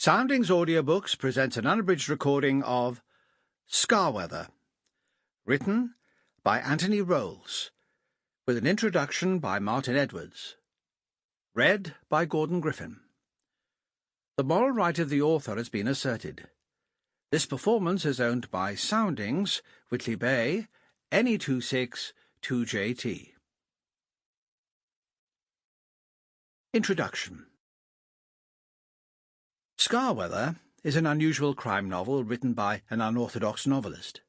Soundings Audiobooks presents an unabridged recording of Scarweather, written by Anthony Rolls, with an introduction by Martin Edwards, read by Gordon Griffin. The moral right of the author has been asserted. This performance is owned by Soundings, Whitley Bay, NE26 2JT. Introduction. Scarweather is an unusual crime novel written by an unorthodox novelist.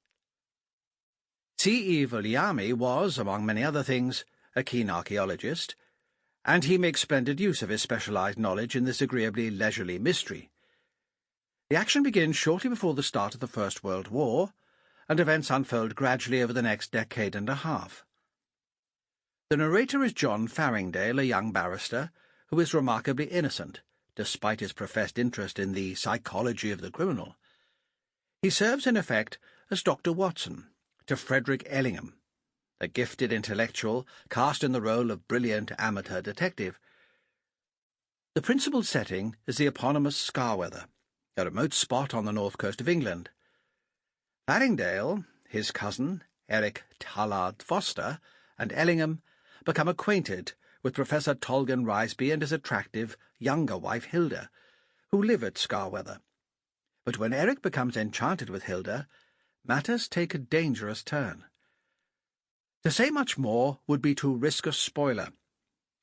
C.E. Vulliamy was, among many other things, a keen archaeologist, and he makes splendid use of his specialised knowledge in this agreeably leisurely mystery. The action begins shortly before the start of the First World War, and events unfold gradually over the next decade and a half. The narrator is John Farringdale, a young barrister, who is remarkably innocent, despite his professed interest in the psychology of the criminal. He serves, in effect, as Dr. Watson to Frederick Ellingham, a gifted intellectual cast in the role of brilliant amateur detective. The principal setting is the eponymous Scarweather, a remote spot on the north coast of England. Farringdale, his cousin, Eric Tallard Foster, and Ellingham become acquainted with Professor Tolgen Reisby and his attractive younger wife Hilda, who live at Scarweather. But when Eric becomes enchanted with Hilda, matters take a dangerous turn. To say much more would be to risk a spoiler,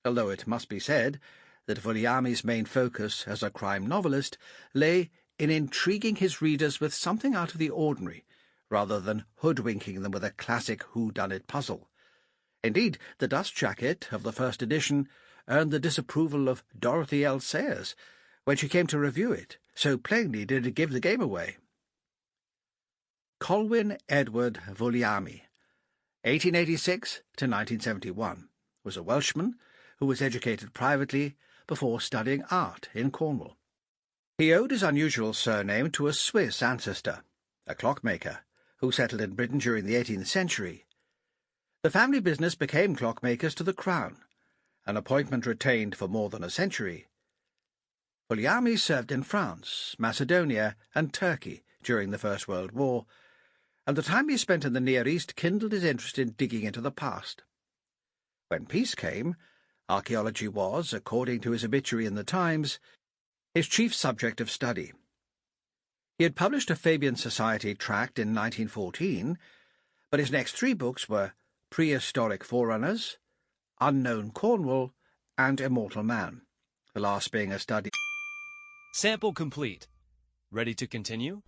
although it must be said that Vulliamy's main focus as a crime novelist lay in intriguing his readers with something out of the ordinary, rather than hoodwinking them with a classic whodunit puzzle. Indeed, the dust jacket of the first edition earned the disapproval of Dorothy L. Sayers when she came to review it, so plainly did it give the game away. Colwyn Edward Vulliamy, 1886 to 1971, was a Welshman who was educated privately before studying art in Cornwall. He owed his unusual surname to a Swiss ancestor, a clockmaker, who settled in Britain during the 18th century. The family business became clockmakers to the Crown, an appointment retained for more than a century. Vulliamy served in France, Macedonia, and Turkey during the First World War, and the time he spent in the Near East kindled his interest in digging into the past. When peace came, archaeology was, according to his obituary in the Times, his chief subject of study. He had published a Fabian Society tract in 1914, but his next three books were Prehistoric Forerunners, Unknown Cornwall, and Immortal Man, the last being a study. Sample complete. Ready to continue?